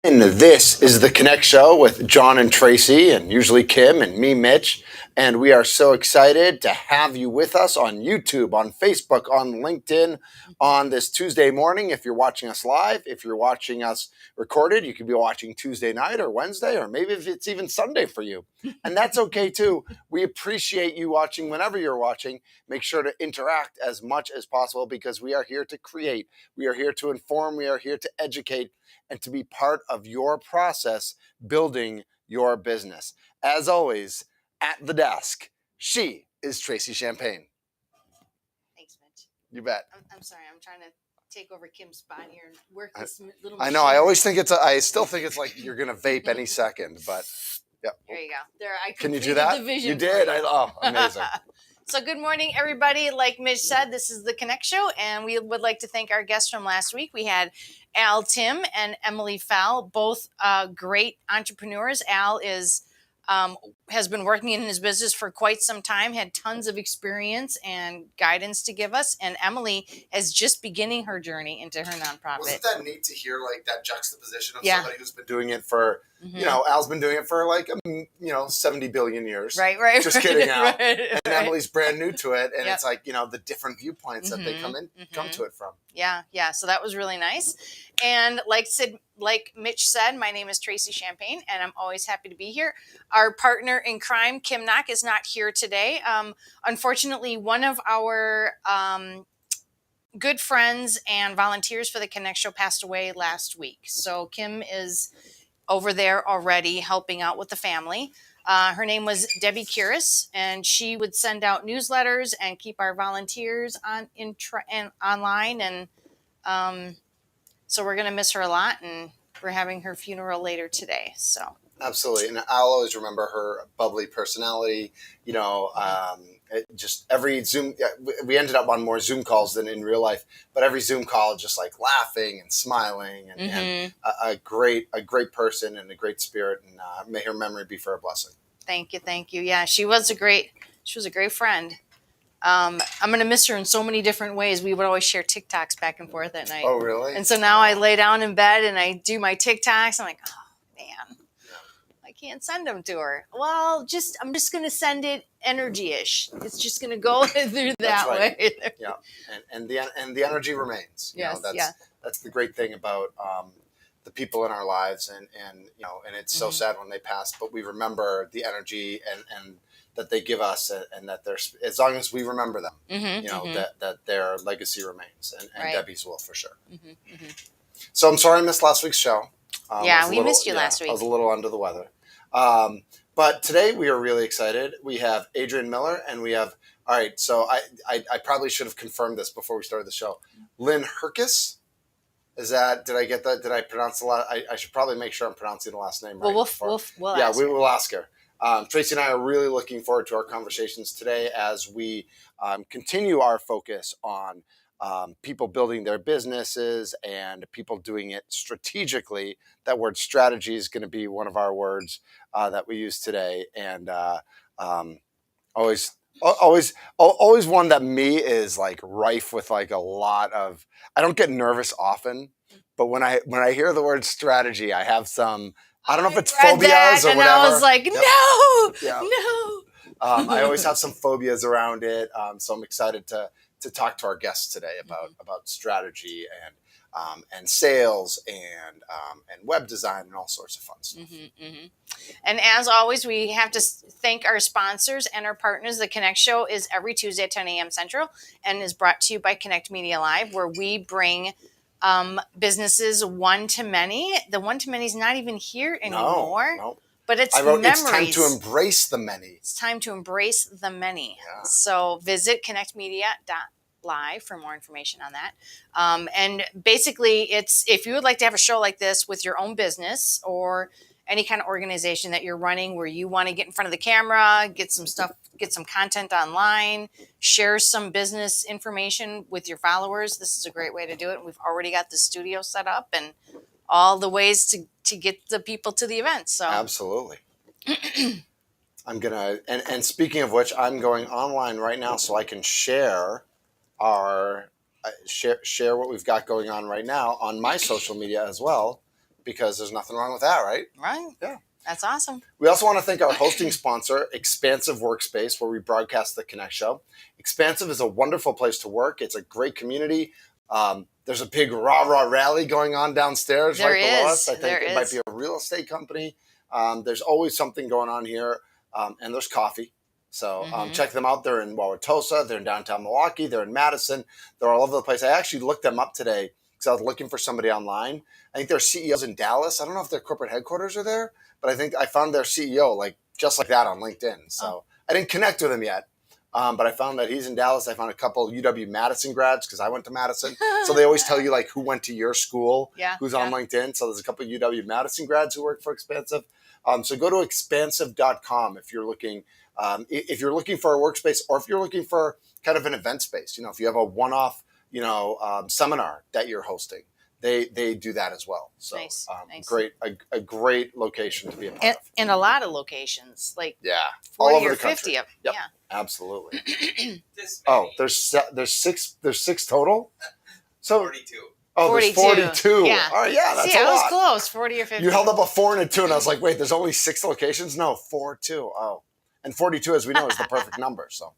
And this is the Connect Show with John and Tracy, and usually Kim and me, Mitch. And we are so excited to have you with us on YouTube, on Facebook, on LinkedIn on this Tuesday morning. If you're watching us live, if you're watching us recorded, you could be watching Tuesday night or Wednesday, or maybe if it's even Sunday for you. And that's okay too. We appreciate you watching whenever you're watching. Make sure to interact as much as possible because we are here to create. We are here to inform. We are here to educate and to be part of your process building your business. As always, at the desk, she is Tracy Champagne. Thanks, Mitch. You bet. I'm sorry. I'm trying to take over Kim's spot here and work this little I know. I always think I still think it's like you're going to vape any second, but yeah. There you go. Can you do that? You did. Amazing. So good morning, everybody. Like Mitch said, this is the Connect Show, and we would like to thank our guests from last week. We had Al Tim and Emily Fowl, both great entrepreneurs. Al has been working in his business for quite some time, had tons of experience and guidance to give us. And Emily is just beginning her journey into her nonprofit. Wasn't that neat to hear like that juxtaposition of somebody who's been doing it for, Al's been doing it for like, 70 billion years. Right. Just kidding, Al. Right. And Emily's brand new to it. And it's like, the different viewpoints that they come to it from. Yeah. So that was really nice. And like Mitch said, my name is Tracy Champagne, and I'm always happy to be here. Our partner in crime, Kim Knock, is not here today. Unfortunately, one of our good friends and volunteers for the Connect Show passed away last week. So Kim is over there already helping out with the family. Her name was Debbie Curis, and she would send out newsletters and keep our volunteers online. And so we're going to miss her a lot, and we're having her funeral later today. So absolutely, and I'll always remember her bubbly personality. Just every Zoom, we ended up on more Zoom calls than in real life, but every Zoom call, just like laughing and smiling, and a great person and a great spirit, and may her memory be for a blessing. Thank you. Yeah, she was a great friend. I'm going to miss her in so many different ways. We would always share TikToks back and forth at night. Oh, really? And so now I lay down in bed and I do my TikToks. I'm like, oh, man, I can't send them to her. Well, I'm just going to send it energy-ish. It's just going to go through that way. Yeah, and the energy remains. That's the great thing about the people in our lives, and it's so sad when they pass, but we remember the energy and that they give us, and that there's, as long as we remember them, that their legacy remains, and right. Debbie's will for sure. So I'm sorry I missed last week's show. We missed you last week. I was a little under the weather. But today we are really excited. We have Adrian Miller, and we have, all right, so I probably should have confirmed this before we started the show. Lynn Herkes. Is that, did I get that? Did I pronounce the last? I should probably make sure I'm pronouncing the last name right. We'll ask her. Tracy and I are really looking forward to our conversations today as we continue our focus on people building their businesses and people doing it strategically. That word strategy is going to be one of our words that we use today. And always one that me is like rife with like a lot of, I don't get nervous often, but when I hear the word strategy, I have some, I don't know if it's phobias or whatever. I was like, no. I always have some phobias around it. So I'm excited to talk to our guests today about strategy and sales and web design and all sorts of fun stuff. And as always, we have to thank our sponsors and our partners. The Connect Show is every Tuesday at 10 a.m. Central and is brought to you by Connect Media Live, where we bring businesses one to many. The one to many is not even here anymore. No. But it's memories. It's time to embrace the many. It's time to embrace the many. Yeah. So visit connectmedia.live for more information on that. And basically, if you would like to have a show like this with your own business or any kind of organization that you're running where you want to get in front of the camera, get some content online, share some business information with your followers, this is a great way to do it. We've already got the studio set up and all the ways to get the people to the event. So absolutely. I'm gonna and speaking of which, I'm going online right now so I can share share what we've got going on right now on my social media as well. because there's nothing wrong with that, right? Right. Yeah. That's awesome. We also want to thank our hosting sponsor, Expansive Workspace, where we broadcast the Connect Show. Expansive is a wonderful place to work. It's a great community. There's a big rah-rah rally going on downstairs right below us. I think it might be a real estate company. There's always something going on here, and there's coffee. So check them out. They're in Wauwatosa. They're in downtown Milwaukee. They're in Madison. They're all over the place. I actually looked them up today because I was looking for somebody online. I think their CEO's in Dallas. I don't know if their corporate headquarters are there, but I think I found their CEO just like that on LinkedIn. So I didn't connect with him yet, but I found that he's in Dallas. I found a couple UW-Madison grads because I went to Madison. So they always tell you who went to your school, who's on LinkedIn. So there's a couple of UW-Madison grads who work for Expansive. So go to expansive.com if you're looking for a workspace, or if you're looking for kind of an event space. If you have a one-off seminar that you're hosting, they do that as well. So nice. A great location to be a part of. And a lot of locations, 40 all over or the 50 of them. Yep, absolutely. There's six total. So 42. Oh, 42. There's 42. Yeah. All right, that's See, a I was lot. close, 40 or 50. You held up a 4 and a 2, and I was like, wait, there's only 6 locations? No, 4, 2. Oh. And 42, as we know, is the perfect number. So.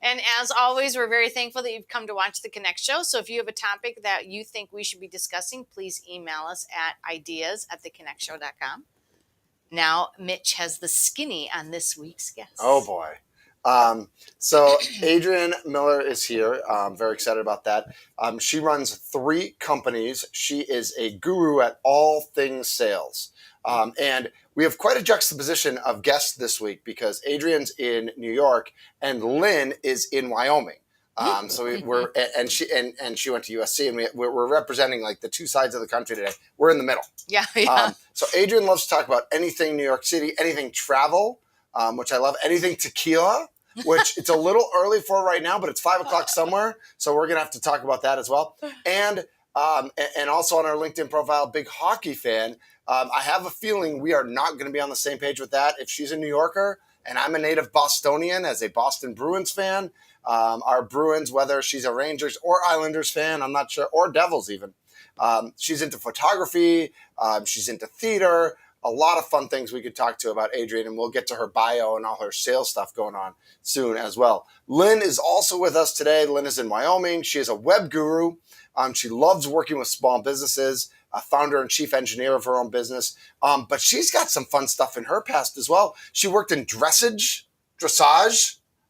And as always, we're very thankful that you've come to watch the Connect Show. So if you have a topic that you think we should be discussing, please email us at ideas@theconnectshow.com. Now, Mitch has the skinny on this week's guest. Oh, boy. So Adrian Miller is here. I'm very excited about that. She runs 3 companies. She is a guru at all things sales. And we have quite a juxtaposition of guests this week because Adrian's in New York and Lynn is in Wyoming. So she went to USC, and we're representing the 2 sides of the country today. We're in the middle. Yeah. So Adrian loves to talk about anything New York City, anything travel, which I love, anything tequila, which it's a little early for right now, but it's 5 o'clock somewhere. So we're going to have to talk about that as well. And also on our LinkedIn profile, big hockey fan. I have a feeling we are not going to be on the same page with that. If she's a New Yorker and I'm a native Bostonian as a Boston Bruins fan, our Bruins, whether she's a Rangers or Islanders fan, I'm not sure, or Devils even. She's into photography. She's into theater. A lot of fun things we could talk to about Adrian, and we'll get to her bio and all her sales stuff going on soon as well. Lynn is also with us today. Lynn is in Wyoming. She is a web guru. She loves working with small businesses, a founder and chief engineer of her own business. But she's got some fun stuff in her past as well. She worked in dressage,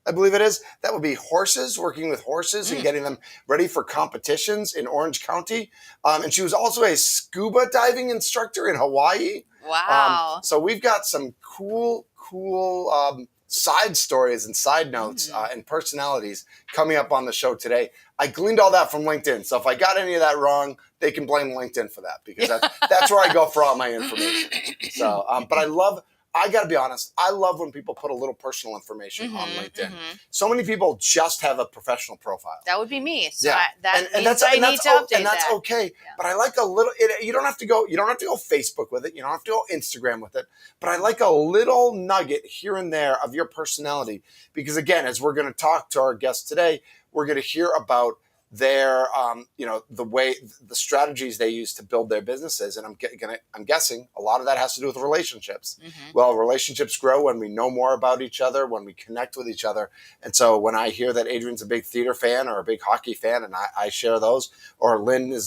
I believe it is. That would be horses, working with horses and getting them ready for competitions in Orange County. And she was also a scuba diving instructor in Hawaii. Wow. So we've got some cool side stories and side notes and personalities coming up on the show today. I gleaned all that from LinkedIn. So if I got any of that wrong, they can blame LinkedIn for that because that's where I go for all my information. So, but I got to be honest, I love when people put a little personal information on LinkedIn. So many people just have a professional profile. That would be me. So Yeah. I need to update and that's that. okay. Yeah. But I like a little, you don't have to go Facebook with it. You don't have to go Instagram with it. But I like a little nugget here and there of your personality. Because again, as we're going to talk to our guests today, we're going to hear about their, the strategies they use to build their businesses. And I'm guessing a lot of that has to do with relationships. Well, relationships grow when we know more about each other, when we connect with each other. And so when I hear that Adrian's a big theater fan or a big hockey fan, and I share those, or Lynn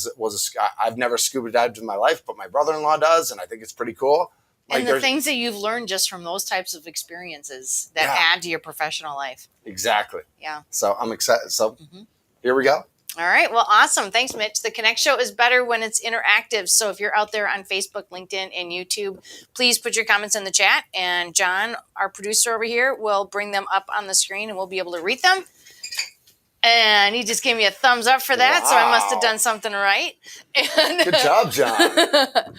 I've never scuba dived in my life, but my brother-in-law does, and I think it's pretty cool. And the things that you've learned just from those types of experiences that add to your professional life. Exactly. Yeah. So I'm excited. So here we go. All right. Well, awesome. Thanks, Mitch. The Connect Show is better when it's interactive. So if you're out there on Facebook, LinkedIn, and YouTube, please put your comments in the chat. And John, our producer over here, will bring them up on the screen and we'll be able to read them. And he just gave me a thumbs up for that. Wow. So I must have done something right. Good job, John.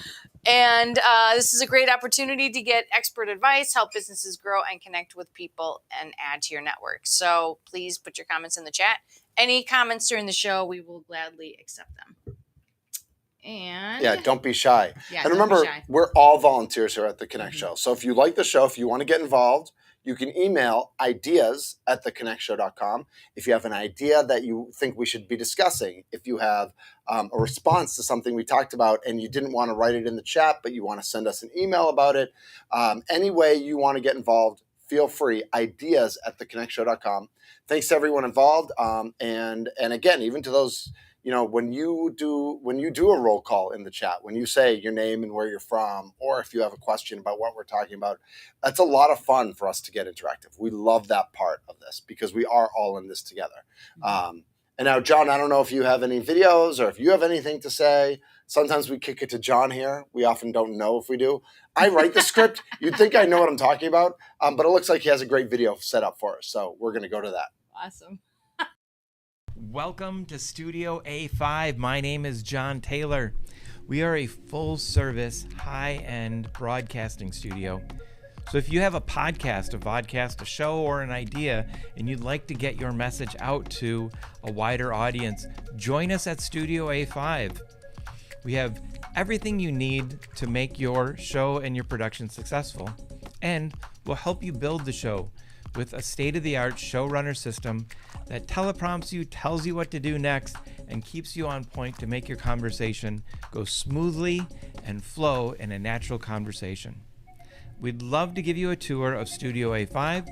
And this is a great opportunity to get expert advice, help businesses grow and connect with people and add to your network. So please put your comments in the chat. Any comments during the show, we will gladly accept them. And don't be shy. Yeah, and remember, we're all volunteers here at the Connect Show. So if you like the show, if you want to get involved, You can email ideas@theconnectshow.com if you have an idea that you think we should be discussing. If you have a response to something we talked about and you didn't want to write it in the chat, but you want to send us an email about it, any way you want to get involved, feel free. Ideas@theconnectshow.com. Thanks to everyone involved. And again, even to those, when you do a roll call in the chat, when you say your name and where you're from, or if you have a question about what we're talking about, that's a lot of fun for us to get interactive. We love that part of this because we are all in this together. And now, John, I don't know if you have any videos or if you have anything to say. Sometimes we kick it to John here. We often don't know if we do. I write the script. You'd think I know what I'm talking about, but it looks like he has a great video set up for us. So we're going to go to that. Awesome. Welcome to Studio A5. My name is John Taylor. We are a full-service, high-end broadcasting studio. So if you have a podcast, a vodcast, a show, or an idea, and you'd like to get your message out to a wider audience, join us at Studio A5. We have everything you need to make your show and your production successful, and we'll help you build the show with a state-of-the-art showrunner system that teleprompts you, tells you what to do next, and keeps you on point to make your conversation go smoothly and flow in a natural conversation. We'd love to give you a tour of Studio A5.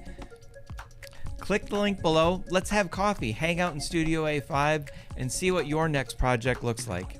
Click the link below. Let's have coffee, hang out in Studio A5, and see what your next project looks like.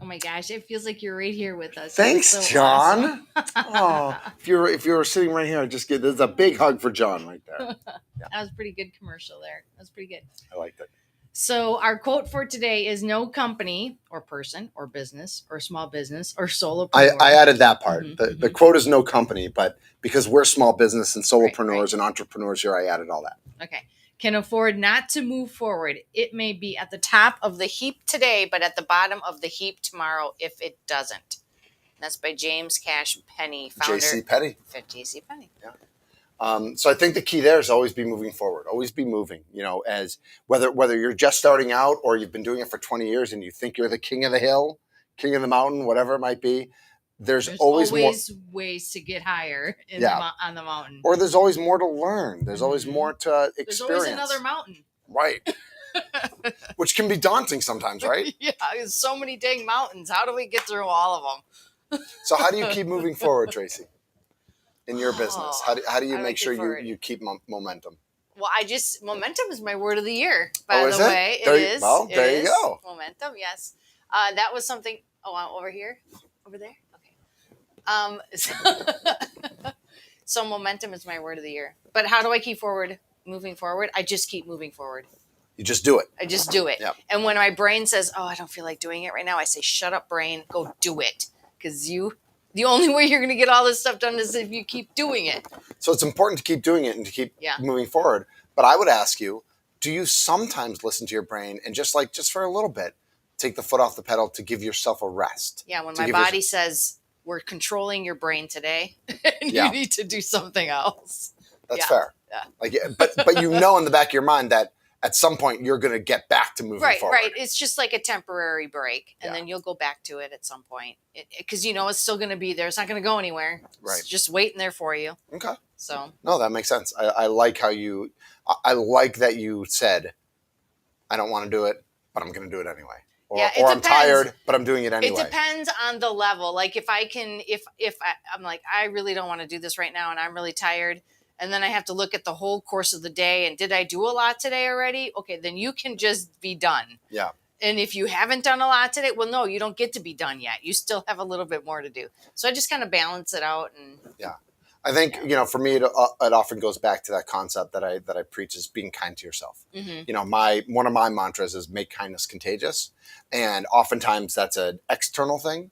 Oh my gosh, it feels like you're right here with us. Thanks, So John. awesome. Oh, if you were sitting right here, there's a big hug for John right there. That was a pretty good commercial there. That was pretty good. I liked it. So our quote for today is: no company or person or business or small business or solopreneur. I added that part. Mm-hmm, the quote is no company, but because we're small business and solopreneurs Right. and entrepreneurs here, I added all that. Okay. Can afford not to move forward. It may be at the top Of the heap today, but at the bottom of the heap tomorrow if it doesn't. That's by James Cash Penny, founder. JC Petty. JC Penny. So I think the key there is always be moving forward, always be moving, as whether you're just starting out or you've been doing it for 20 years and you think you're the king of the hill, king of the mountain, whatever it might be, there's always more, ways to get higher on the mountain. or there's always more to learn. There's always more to experience. There's always another mountain. Right. Which can be daunting sometimes, right? Yeah, there's so many dang mountains. How do we get through all of them? So how do you keep moving forward, Tracy, in your business? How do you I make sure forward. you keep momentum? Well, momentum is my word of the year, by is the it? way. There It you- is. well, It there you is. go. Momentum, yes. That was something. Oh, over here? Over there? Okay. So momentum is my word of the year. But how do I keep moving forward? I just keep moving forward. You just do it. I just do it. Yep. And when my brain says, oh, I don't feel like doing it right now, I say, shut up, brain, go do it. Because the only way you're going to get all this stuff done is if you keep doing it. So it's important to keep doing it and to keep Yeah. moving forward. But I would ask you, do you sometimes listen to your brain and just for a little bit, take the foot off the pedal to give yourself a rest? Yeah, when To my give body says, we're controlling your brain today, and Yeah. you need to do something else. That's Yeah. fair. Yeah. But in the back of your mind that at some point you're going to get back to moving forward. Right. It's just like a temporary break, and Yeah. then you'll go back to it at some point. Because it's still going to be there. It's not going to go anywhere. Right. It's just waiting there for you. Okay. So No, that makes sense. I like I like that you said, I don't want to do it, but I'm going to do it anyway. Or, Yeah, it or I'm depends. tired, but I'm doing it anyway. It depends on the level. Like if I'm like, I really don't want to do this right now, and I'm really tired. And then I have to look at the whole course of the day. And did I do a lot today already? Okay, then you can just be done. Yeah. And if you haven't done a lot today, well, no, you don't get to be done yet. You still have a little bit more to do. So I just kind of balance it out. And Yeah. I think, for me, it often goes back to that concept that I preach is being kind to yourself. mm-hmm. One of my mantras is make kindness contagious. And oftentimes that's an external thing,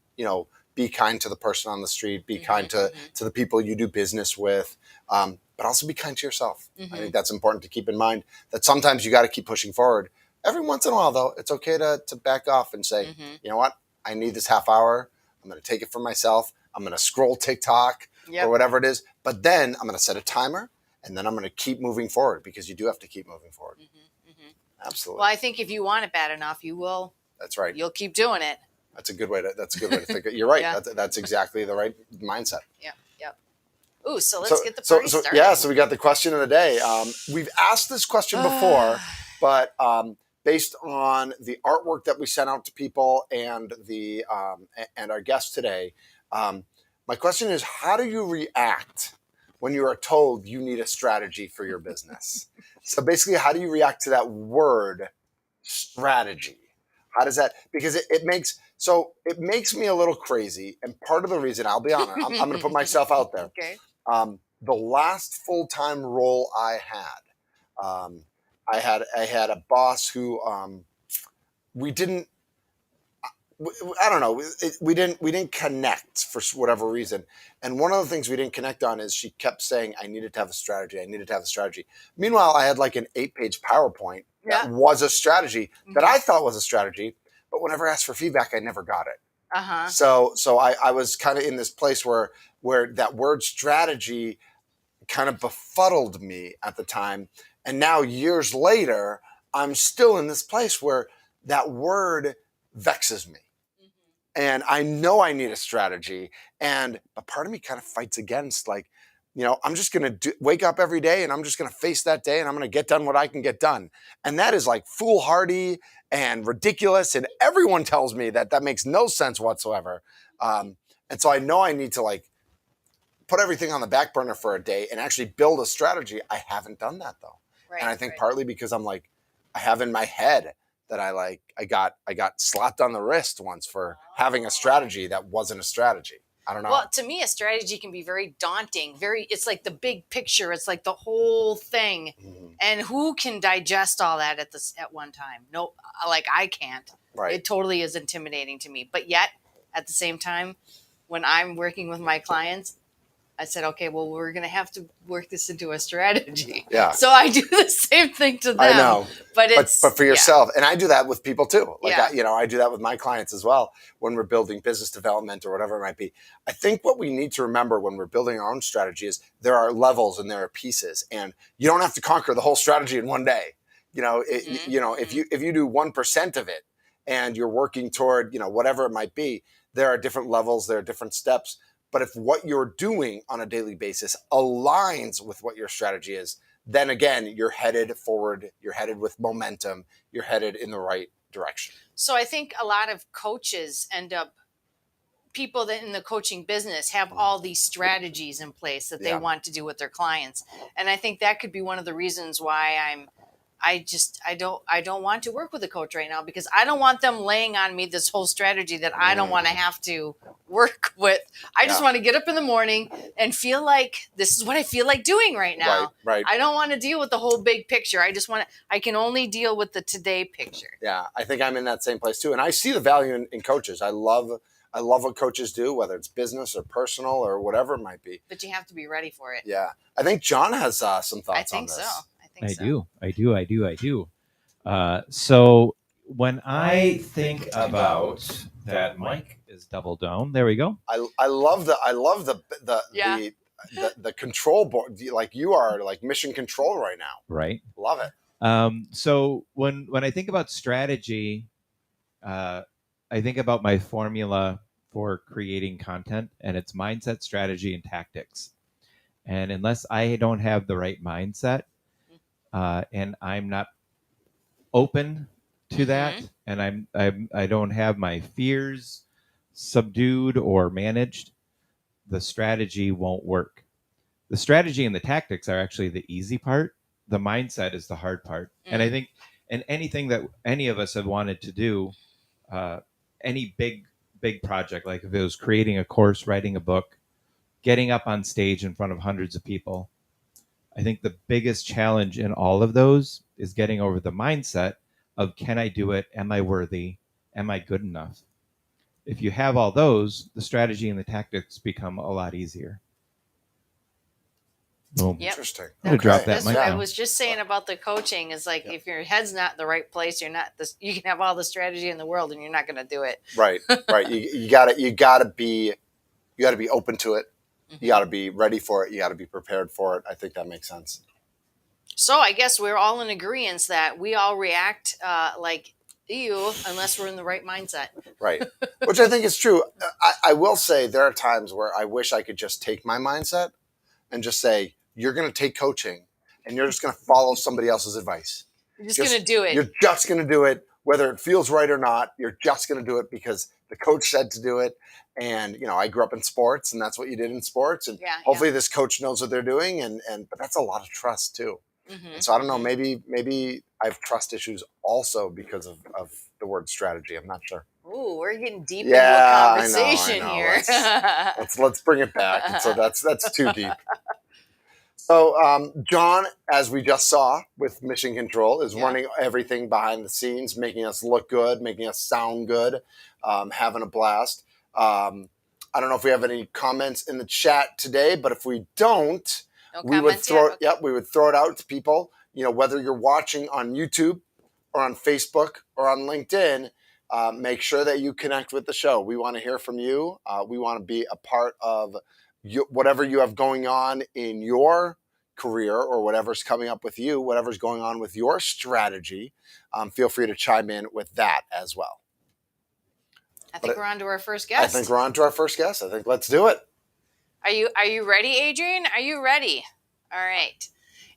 be kind to the person on the street, be kind to the people you do business with, but also be kind to yourself. I think that's important to keep in mind that sometimes you got to keep pushing forward. Every once in a while, though, it's okay to back off and say, you know what, I need this half hour. I'm going to take it for myself. I'm going to scroll TikTok or whatever it is. But then I'm going to set a timer and then I'm going to keep moving forward because you do have to keep moving forward. Absolutely. Well, I think if you want it bad enough, you will. That's right. You'll keep doing it. That's a good way to think. You're right. Yeah. That's exactly the right mindset. Yep. Ooh, so let's get the party started. Yeah, so we got the question of the day. We've asked this question before, but based on the artwork that we sent out to people and the and our guest today, my question is: how do you react when you are told you need a strategy for your business? So basically, how do you react to that word strategy? How does that? Because it makes me a little crazy, and part of the reason, I'll be honest, I'm going to put myself out there. Okay. The last full-time role I had a boss who we didn't. I don't know. We didn't connect for whatever reason. And one of the things we didn't connect on is she kept saying, I needed to have a strategy. I needed to have a strategy. Meanwhile, I had like an 8-page PowerPoint that was a strategy that I thought was a strategy. But whenever I asked for feedback, I never got it. Uh-huh. So I was kind of in this place where that word strategy kind of befuddled me at the time. And now years later, I'm still in this place where that word vexes me. And I know I need a strategy. But part of me kind of fights against, like, I'm just going to wake up every day and I'm just going to face that day and I'm going to get done what I can get done. And that is like foolhardy and ridiculous. And everyone tells me that makes no sense whatsoever. And so I know I need to like put everything on the back burner for a day and actually build a strategy. I haven't done that though. Right, and I think partly because I'm like, I have in my head that I got slapped on the wrist once for having a strategy that wasn't a strategy. I don't know. Well, to me, a strategy can be very daunting. It's like the big picture. It's like the whole thing. Mm-hmm. And who can digest all that at one time? No, like I can't. Right. It totally is intimidating to me. But yet, at the same time, when I'm working with my clients, I said, okay, well, we're going to have to work this into a strategy. Yeah. So I do the same thing to them. I know. But for yourself. And I do that with people too. Like, yeah. I do that with my clients as well when we're building business development or whatever it might be. I think what we need to remember when we're building our own strategy is there are levels and there are pieces. And you don't have to conquer the whole strategy in one day. If you do 1% of it and you're working toward, whatever it might be, there are different levels, there are different steps. But if what you're doing on a daily basis aligns with what your strategy is, then again, you're headed forward, you're headed with momentum, you're headed in the right direction. So I think a lot of coaches end up, people that in the coaching business have all these strategies in place that they want to do with their clients. And I think that could be one of the reasons why I don't want to work with a coach right now, because I don't want them laying on me this whole strategy that I don't want to have to work with. I just want to get up in the morning and feel like this is what I feel like doing right now. Right. I don't want to deal with the whole big picture. I can only deal with the today picture. Yeah, I think I'm in that same place too. And I see the value in coaches. I love what coaches do, whether it's business or personal or whatever it might be. But you have to be ready for it. Yeah. I think John has some thoughts on this. I do. So when I think about that, Mike is double down. There we go. I love the control board. Like you are like mission control right now. Right. Love it. So when I think about strategy, I think about my formula for creating content, and it's mindset, strategy, and tactics. And unless I don't have the right mindset, and I'm not open to that, and I don't have my fears subdued or managed, the strategy won't work. The strategy and the tactics are actually the easy part. The mindset is the hard part. And I think in anything that any of us have wanted to do, any big project, like if it was creating a course, writing a book, getting up on stage in front of hundreds of people, I think the biggest challenge in all of those is getting over the mindset of, can I do it? Am I worthy? Am I good enough? If you have all those, the strategy and the tactics become a lot easier. Boom. Yep. Interesting. I'm gonna drop that That's mic what I down. was just saying about the coaching is like, if your head's not in the right place, you can have all the strategy in the world and you're not going to do it. Right. You gotta be open to it. You got to be ready for it. You got to be prepared for it. I think that makes sense. So I guess we're all in agreement that we all react like ew unless we're in the right mindset. Right. Which I think is true. I will say there are times where I wish I could just take my mindset and just say, you're going to take coaching and you're just going to follow somebody else's advice. You're just going to do it. You're just going to do it, whether it feels right or not. You're just going to do it because the coach said to do it. And, I grew up in sports, and that's what you did in sports. And hopefully this coach knows what they're doing. But that's a lot of trust too. And so I don't know, maybe I have trust issues also because of the word strategy. I'm not sure. Ooh, we're getting deep into a conversation I know. here. Let's bring it back. And so that's too deep. So John, as we just saw with Mission Control, is running everything behind the scenes, making us look good, making us sound good, having a blast. I don't know if we have any comments in the chat today, but if we don't, we would throw it out to people. Whether you're watching on YouTube or on Facebook or on LinkedIn, make sure that you connect with the show. We want to hear from you. We want to be a part of whatever you have going on in your career or whatever's coming up with you, whatever's going on with your strategy. Feel free to chime in with that as well. I think we're on to our first guest. I think let's do it. Are you ready, Adrian? Are you ready? All right.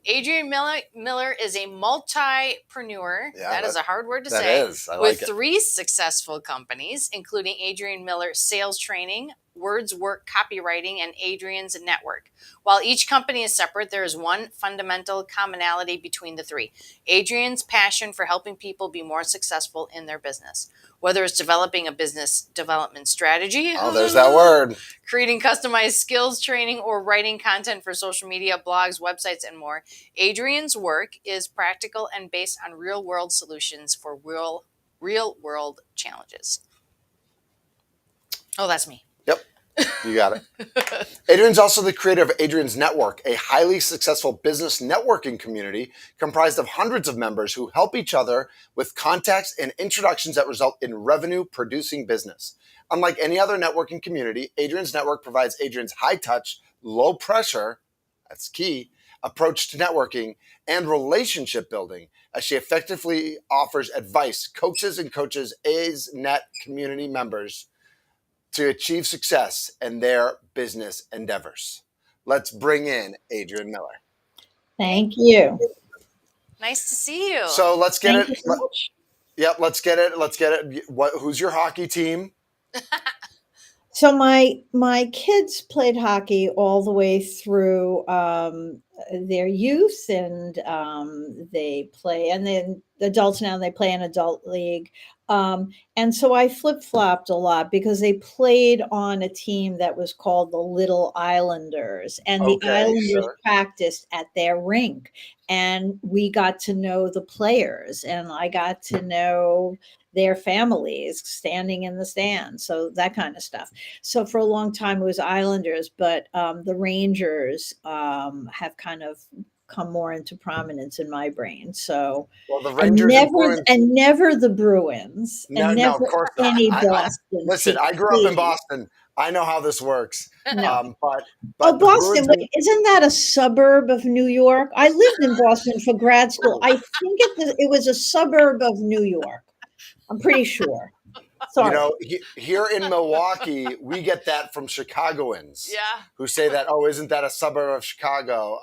Adrian Miller is a multipreneur. Yeah, that is a hard word to say. Is. I with like 3 successful companies, including Adrian Miller Sales Training, WordsWork Copywriting, and Adrian's Network. While each company is separate, there is one fundamental commonality between the 3. Adrian's passion for helping people be more successful in their business. Whether it's developing a business development strategy. Oh, there's that word. Creating customized skills training or writing content for social media, blogs, websites, and more. Adrian's work is practical and based on real-world solutions for real-world challenges. Oh, that's me. Yep, you got it. Adrian's also the creator of Adrian's Network, a highly successful business networking community comprised of hundreds of members who help each other with contacts and introductions that result in revenue-producing business. Unlike any other networking community, Adrian's Network provides Adrian's high-touch, low-pressure, that's key, approach to networking and relationship building as she effectively offers advice, coaches and coaches A's Net community members to achieve success in their business endeavors. Let's bring in Adrian Miller. Thank you. Nice to see you. So let's get Thank it. you so much. Yep, let's get it. Who's your hockey team? So my kids played hockey all the way through their youth, and they play, and then adults now they play in adult league. And so I flip-flopped a lot because they played on a team that was called the Little Islanders, and the Islanders practiced at their rink, and we got to know the players, and I got to know their families standing in the stands. So that kind of stuff. So for a long time it was Islanders, but the Rangers have kind of come more into prominence in my brain. So the Rangers and never the Bruins, and never of course any Boston. Listen, I grew up in Boston. I know how this works. No. But Boston, isn't that a suburb of New York? I lived in Boston for grad school. I think it was a suburb of New York. I'm pretty sure. Sorry. Here in Milwaukee, we get that from Chicagoans. Yeah. Who say that, isn't that a suburb of Chicago?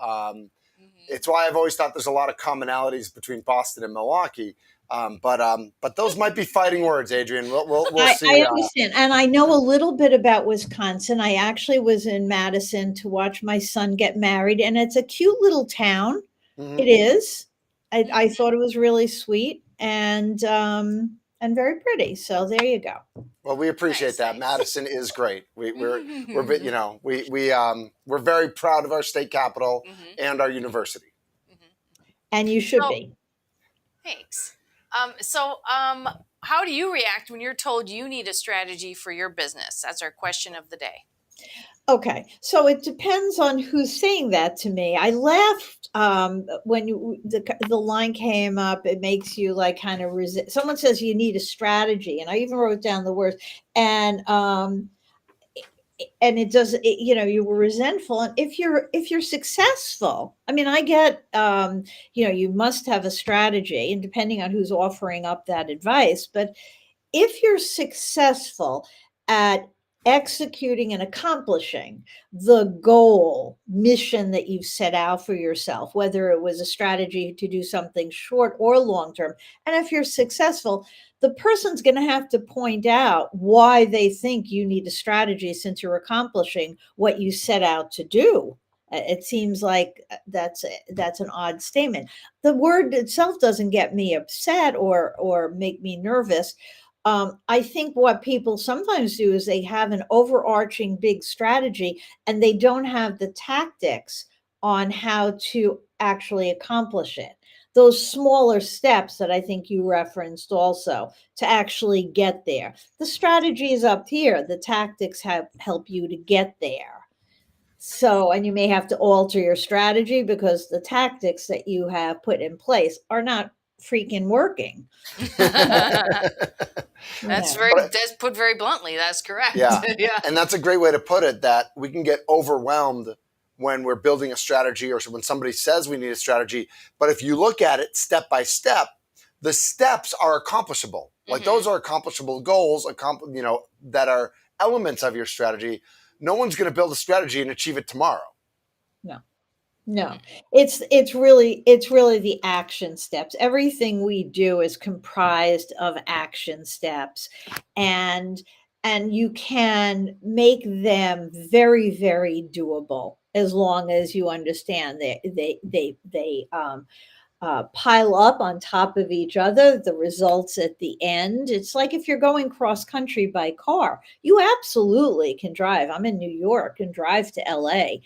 It's why I've always thought there's a lot of commonalities between Boston and Milwaukee. But those might be fighting words, Adrian. We'll see. I understand. And I know a little bit about Wisconsin. I actually was in Madison to watch my son get married, and it's a cute little town. Mm-hmm. It is. I thought it was really sweet and very pretty. So there you go. Well, we appreciate that. Madison is great. We're very proud of our state capital and our university. And you should be. Thanks. How do you react when you're told you need a strategy for your business? That's our question of the day. Okay, so it depends on who's saying that to me. I laughed when the line came up. It makes you like kind of resist. Someone says you need a strategy, and I even wrote down the words. And and it does, you were resentful. And if you're successful, I mean, I get, you must have a strategy, and depending on who's offering up that advice, but if you're successful at executing and accomplishing the goal, mission that you've set out for yourself, whether it was a strategy to do something short or long term, and if you're successful, the person's going to have to point out why they think you need a strategy since you're accomplishing what you set out to do. It seems like that's an odd statement. The word itself doesn't get me upset or make me nervous. I think what people sometimes do is they have an overarching big strategy and they don't have the tactics on how to actually accomplish it. Those smaller steps that I think you referenced also to actually get there. The strategy is up here. The tactics help you to get there. So, and you may have to alter your strategy because the tactics that you have put in place are not freaking working. That's put very bluntly. That's correct. Yeah. Yeah. And that's a great way to put it, that we can get overwhelmed when we're building a strategy or when somebody says we need a strategy. But if you look at it step by step, the steps are accomplishable. Like those are accomplishable goals, that are elements of your strategy. No one's going to build a strategy and achieve it tomorrow. No, it's really the action steps. Everything we do is comprised of action steps, and you can make them very, very doable as long as you understand they pile up on top of each other. The results at the end. It's like if you're going cross country by car, you absolutely can drive. I'm in New York and drive to LA.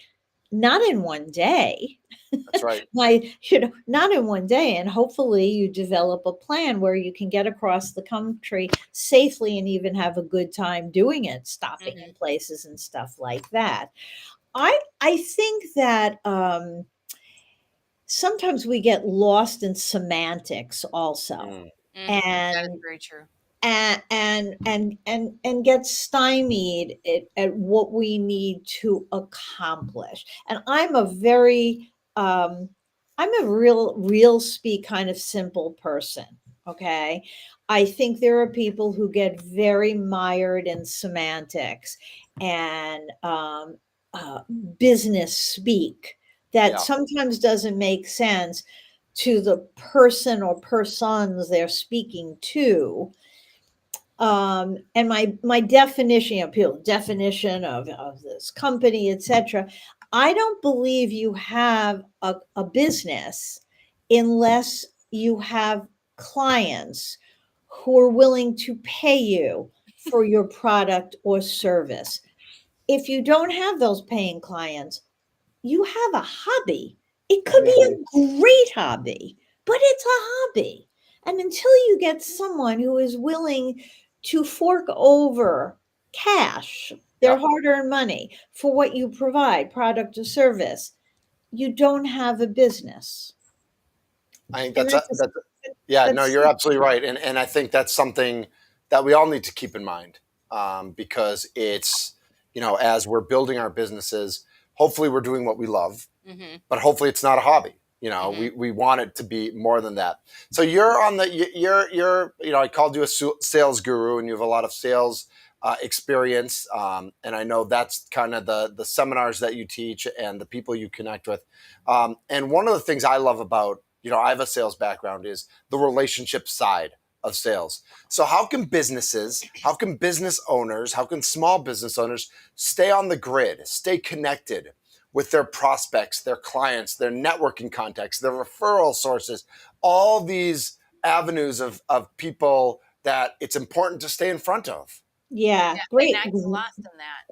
Not in one day. That's right. Not in one day. And hopefully you develop a plan where you can get across the country safely and even have a good time doing it, stopping in places and stuff like that. I think that sometimes we get lost in semantics also. And that is very true. And get stymied at what we need to accomplish. And I'm a real speak kind of simple person. Okay. I think there are people who get very mired in semantics and business speak that sometimes doesn't make sense to the person or persons they're speaking to. And my definition of this company, etc. I don't believe you have a business unless you have clients who are willing to pay you for your product or service. If you don't have those paying clients, you have a hobby. It could be a great hobby, but it's a hobby. And until you get someone who is willing to fork over cash, their hard-earned money, for what you provide, product or service, you don't have a business. I think you're absolutely right. And I think that's something that we all need to keep in mind, because it's, as we're building our businesses, hopefully we're doing what we love, but hopefully it's not a hobby. We want it to be more than that. So you're I called you a sales guru, and you have a lot of sales experience. And I know that's kind of the seminars that you teach and the people you connect with. And one of the things I love about, I have a sales background, is the relationship side of sales. So how can business owners, how can small business owners stay on the grid, stay connected with their prospects, their clients, their networking contacts, their referral sources, all these avenues of people that it's important to stay in front of? Yeah, great. Not lost in that.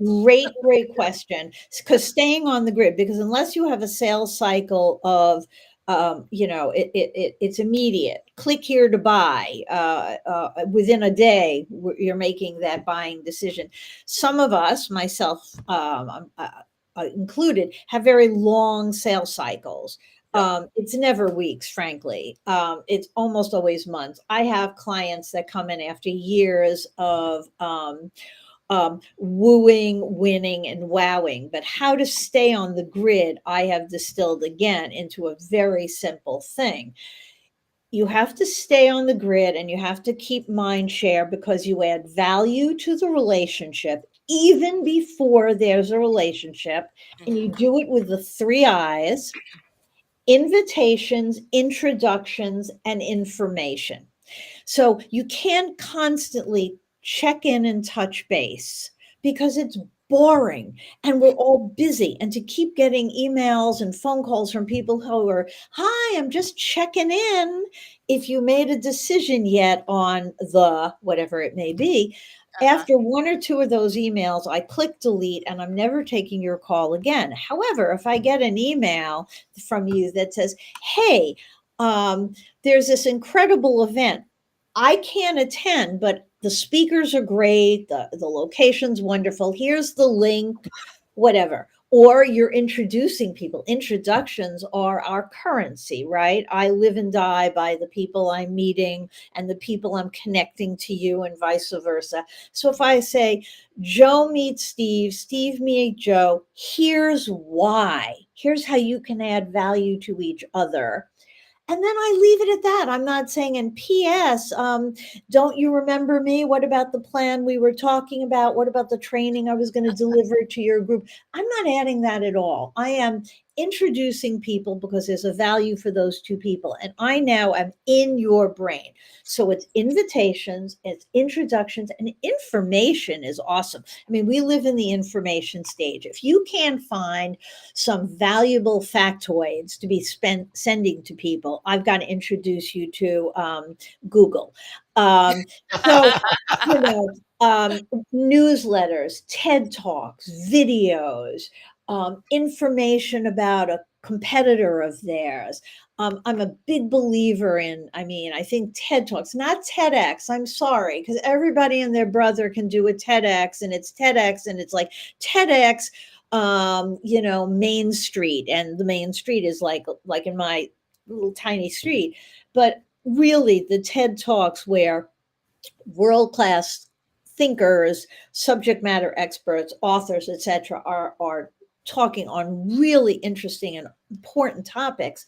Great question. Because staying on the grid, because unless you have a sales cycle of, it's immediate. Click here to buy. Within a day, you're making that buying decision. Some of us, myself included, have very long sales cycles. It's never weeks, frankly. It's almost always months. I have clients that come in after years of wooing, winning, and wowing. But how to stay on the grid, I have distilled again into a very simple thing. You have to stay on the grid and you have to keep mind share because you add value to the relationship even before there's a relationship. And you do it with the 3 I's: invitations, introductions, and information. So you can't constantly check in and touch base because it's boring and we're all busy. And to keep getting emails and phone calls from people who are, hi, I'm just checking in if you made a decision yet on the whatever it may be. After 1 or 2 of those emails, I click delete and I'm never taking your call again. However, if I get an email from you that says, hey, there's this incredible event. I can't attend, but the speakers are great. The location's wonderful. Here's the link, whatever. Or you're introducing people. Introductions are our currency, right? I live and die by the people I'm meeting and the people I'm connecting to you and vice versa. So if I say, Joe meets Steve, Steve meets Joe, here's why. Here's how you can add value to each other. And then I leave it at that. I'm not saying, and P.S., don't you remember me? What about the plan we were talking about? What about the training I was going to deliver to your group? I'm not adding that at all. I am introducing people because there's a value for those 2 people. And I now am in your brain. So it's invitations, it's introductions, and information is awesome. I mean, we live in the information stage. If you can find some valuable factoids to be sending to people, I've got to introduce you to Google. So, you know, newsletters, TED Talks, videos, information about a competitor of theirs. I'm a big believer in, I think TED Talks, not TEDx. I'm sorry, because everybody and their brother can do a TEDx, and it's TEDx, and it's like TEDx, Main Street, and the Main Street is like in my little tiny street. But really, the TED Talks where world-class thinkers, subject matter experts, authors, etc., are talking on really interesting and important topics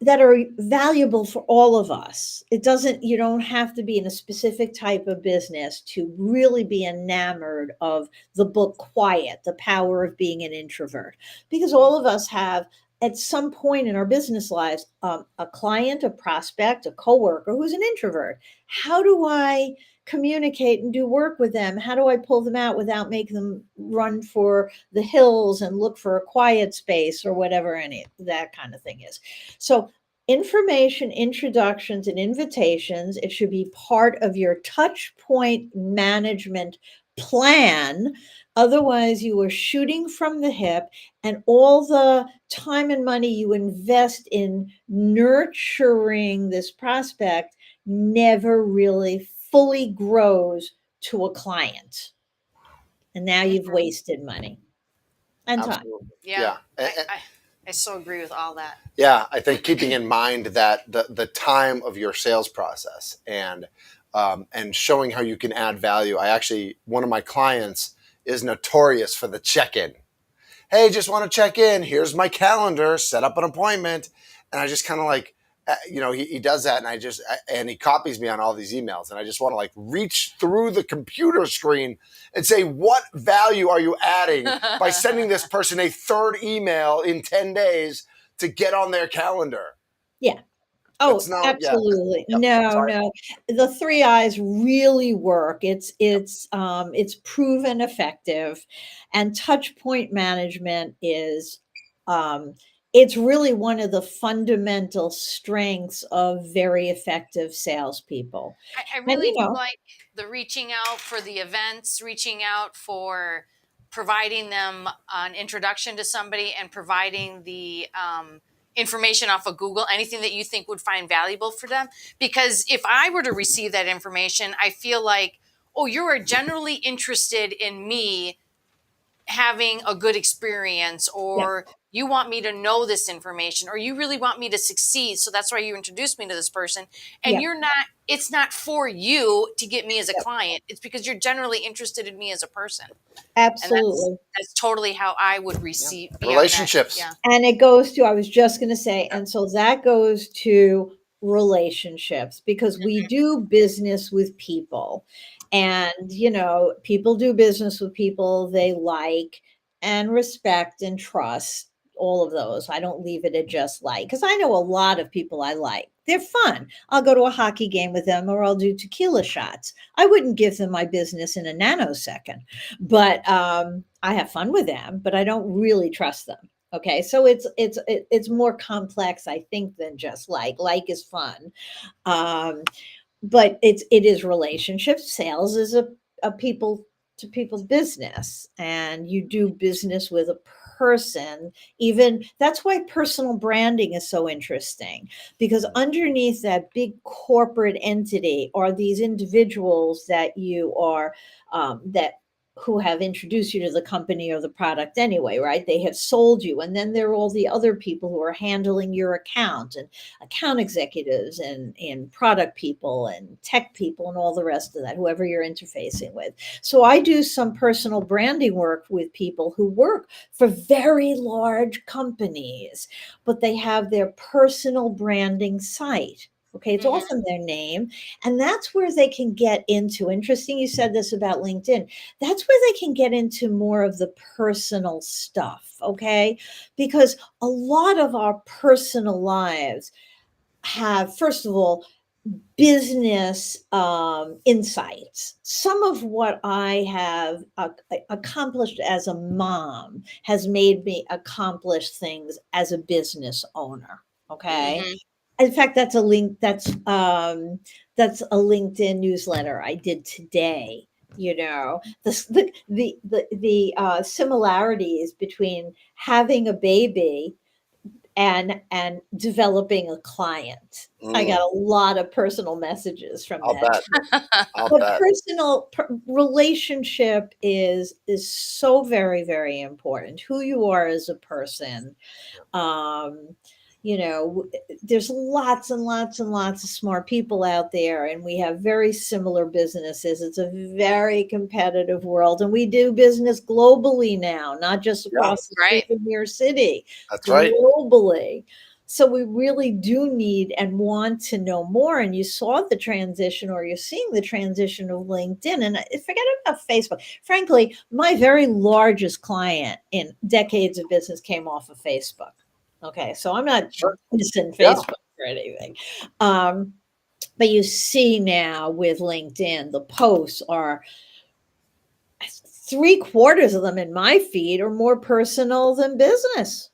that are valuable for all of us. You don't have to be in a specific type of business to really be enamored of the book Quiet, The Power of Being an Introvert, because all of us have at some point in our business lives, a client, a prospect, a coworker who's an introvert. How do I communicate and do work with them? How do I pull them out without making them run for the hills and look for a quiet space or whatever any that kind of thing is? So information, introductions, and invitations, it should be part of your touch point management plan. Otherwise, you are shooting from the hip, and all the time and money you invest in nurturing this prospect never really fully grows to a client. And now you've wasted money and time. Absolutely. Yeah. And- I so agree with all that. Yeah, I think keeping in mind that the time of your sales process and showing how you can add value. One of my clients is notorious for the check-in. Hey, just want to check in. Here's my calendar. Set up an appointment. And I just kind of like, he does that, and he copies me on all these emails, and I just want to like reach through the computer screen and say, what value are you adding by sending this person a 3rd email in 10 days to get on their calendar? Yeah. Oh, absolutely. Yeah. No. The 3 I's really work. It's proven effective, and touch point management is, it's really one of the fundamental strengths of very effective salespeople. I really do like the reaching out for the events, reaching out for providing them an introduction to somebody, and providing the information off of Google, anything that you think would find valuable for them. Because if I were to receive that information, I feel like, oh, you are generally interested in me having a good experience, or you want me to know this information, or you really want me to succeed. So that's why you introduced me to this person. And Yeah. it's not for you to get me as a client. It's because you're generally interested in me as a person. And Absolutely. that's totally how I would receive be on that. Relationships. Yeah. And it goes to, I was just going to say, and so that goes to relationships, because we do business with people, and, people do business with people they like and respect and trust, all of those. I don't leave it at just like, because I know a lot of people I like. They're fun. I'll go to a hockey game with them, or I'll do tequila shots. I wouldn't give them my business in a nanosecond, but I have fun with them, but I don't really trust them. Okay, so it's more complex, I think, than just like is fun, but it is relationships. Sales is a people to people business, and you do business with a person. Even that's why personal branding is so interesting, because underneath that big corporate entity are these individuals that you are that who have introduced you to the company or the product anyway, right? They have sold you. And then there are all the other people who are handling your account, and account executives and product people and tech people and all the rest of that, whoever you're interfacing with. So I do some personal branding work with people who work for very large companies, but they have their personal branding site. Okay, it's often their name. And that's where they can get into, interesting you said this about LinkedIn, that's where they can get into more of the personal stuff. Okay, because a lot of our personal lives have, first of all, business insights. Some of what I have accomplished as a mom has made me accomplish things as a business owner. Okay. In fact, that's a link. That's a LinkedIn newsletter I did today. The similarities between having a baby and developing a client. I got a lot of personal messages from I'll that. bet. I'll But bet. relationship is so very, very important. Who you are as a person. Um, there's lots and lots and lots of smart people out there, and we have very similar businesses. It's a very competitive world, and we do business globally now, not just across the street in your city, That's right. globally. So we really do need and want to know more. And you saw the transition, or you're seeing the transition of LinkedIn. And forget about Facebook. Frankly, my very largest client in decades of business came off of Facebook. Okay, so I'm not dissing Facebook or anything. But you see now with LinkedIn, the posts are 3/4 of them in my feed are more personal than business.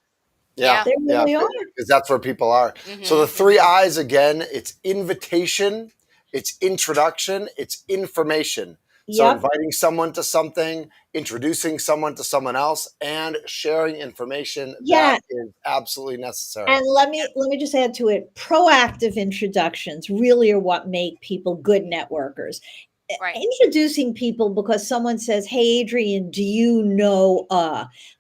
Yeah, They really are. because that's where people are. So the 3 I's again, it's invitation, it's introduction, it's information. So inviting someone to something, introducing someone to someone else, and sharing information that is absolutely necessary. And let me just add to it, proactive introductions really are what make people good networkers. Right. Introducing people because someone says, "Hey, Adrian, do you know?"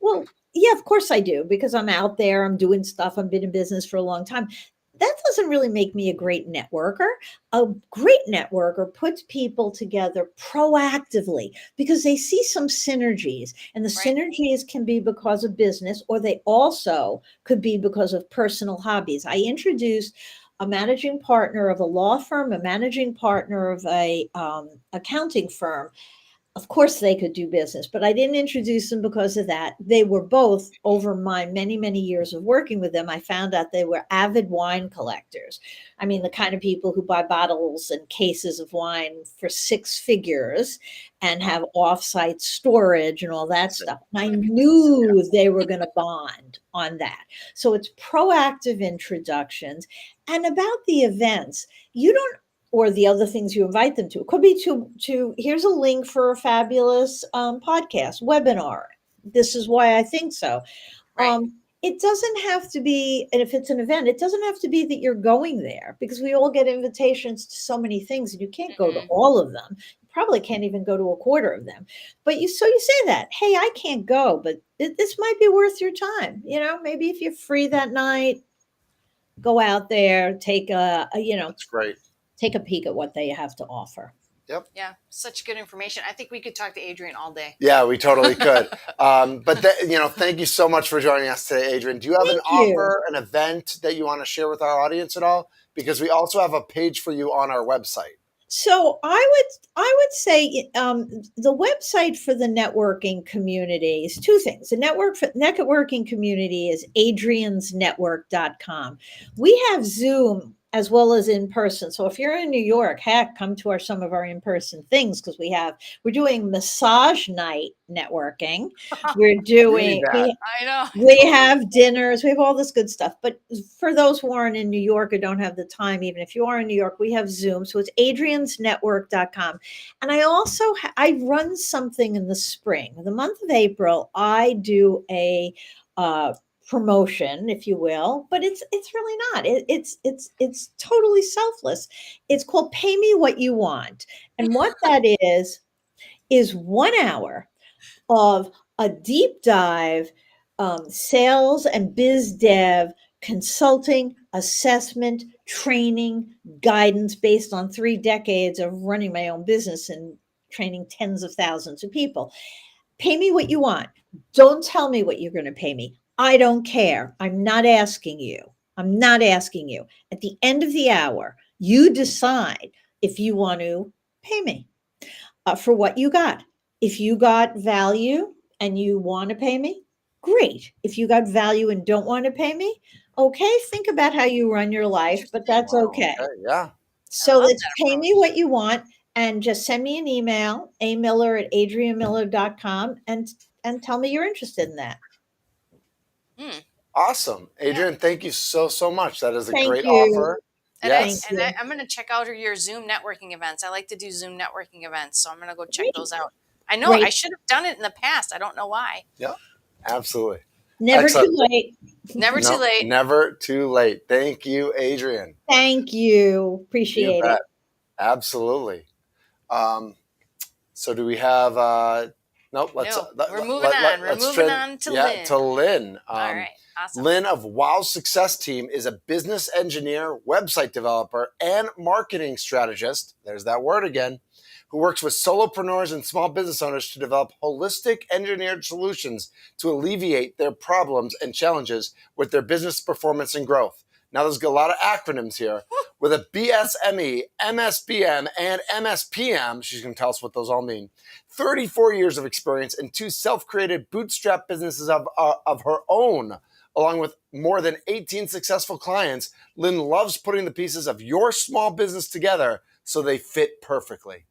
Well, yeah, of course I do, because I'm out there, I'm doing stuff, I've been in business for a long time. That doesn't really make me a great networker. A great networker puts people together proactively because they see some synergies, and the synergies can be because of business, or they also could be because of personal hobbies. I introduced a managing partner of a law firm, a managing partner of a accounting firm. Of course they could do business, but I didn't introduce them because of that. They were both, over my many, many years of working with them, I found out they were avid wine collectors. I mean, the kind of people who buy bottles and cases of wine for 6 figures and have offsite storage and all that stuff. And I knew they were going to bond on that. So it's proactive introductions. And about the events, you don't, or the other things you invite them to. It could be to here's a link for a fabulous podcast, webinar. This is why I think so. It doesn't have to be, and if it's an event, it doesn't have to be that you're going there, because we all get invitations to so many things and you can't go to all of them. You probably can't even go to a quarter of them. But you say that, hey, I can't go, but this might be worth your time. Maybe if you're free that night, go out there, take That's great. take a peek at what they have to offer. Yep. Yeah, such good information. I think we could talk to Adrian all day. Yeah, we totally could. Thank you so much for joining us today, Adrian. Do you have an offer, an event that you want to share with our audience at all? Because we also have a page for you on our website. So I would say the website for the networking community is two things. The networking community is adriansnetwork.com. We have Zoom as well as in person. So if you're in New York, heck, come to some of our in-person things, because we're doing massage night networking. We're doing, I know. we have dinners, we have all this good stuff. But for those who aren't in New York or don't have the time, even if you are in New York, we have Zoom. So it's adriansnetwork.com. And I also, I run something in the spring. The month of April, I do a promotion, if you will, but it's really not. It's totally selfless. It's called Pay Me What You Want. And what that is 1 hour of a deep dive sales and biz dev consulting, assessment, training, guidance based on 3 decades of running my own business and training tens of thousands of people. Pay me what you want. Don't tell me what you're going to pay me. I don't care. I'm not asking you. At the end of the hour, you decide if you want to pay me for what you got. If you got value and you want to pay me, great. If you got value and don't want to pay me, okay, think about how you run your life, but that's okay. Yeah. So let's pay me what you want, and just send me an email, amiller@adrianmiller.com, and tell me you're interested in that. Awesome. Adrian, thank you so much. That is a Thank great you. offer. And, Yes. I'm going to check out your Zoom networking events. I like to do Zoom networking events, so I'm going to go check those out. I know I should have done it in the past. I don't know why. Yeah, absolutely. Never too late. Too late. Never too late. Thank you, Adrian. Thank you. Appreciate it. Absolutely. So do we have nope, let's we're moving on. We're moving on to Lynn. To Lynn. All right. Awesome. Lynn of Wow's Success Team is a business engineer, website developer, and marketing strategist. There's that word again. Who works with solopreneurs and small business owners to develop holistic engineered solutions to alleviate their problems and challenges with their business performance and growth. Now, there's a lot of acronyms here. With a BSME, MSBM, and MSPM, she's going to tell us what those all mean. 34 years of experience and 2 self-created bootstrap businesses of her own, along with more than 18 successful clients. Lynn loves putting the pieces of your small business together so they fit perfectly.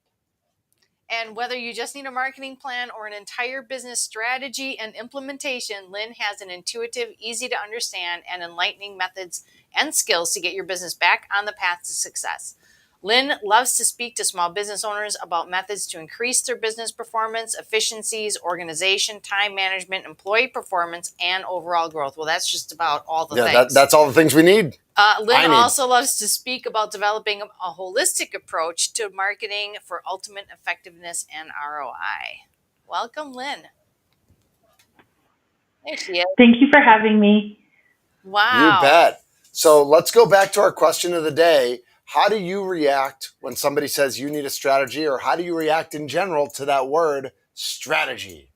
And whether you just need a marketing plan or an entire business strategy and implementation, Lynn has an intuitive, easy to understand, and enlightening methods and skills to get your business back on the path to success. Lynn loves to speak to small business owners about methods to increase their business performance, efficiencies, organization, time management, employee performance, and overall growth. Well, that's just about all the things. That's all the things we need. Lynn also loves to speak about developing a holistic approach to marketing for ultimate effectiveness and ROI. Welcome, Lynn. There she is. Thank you for having me. Wow. You bet. So let's go back to our question of the day. How do you react when somebody says you need a strategy, or how do you react in general to that word strategy?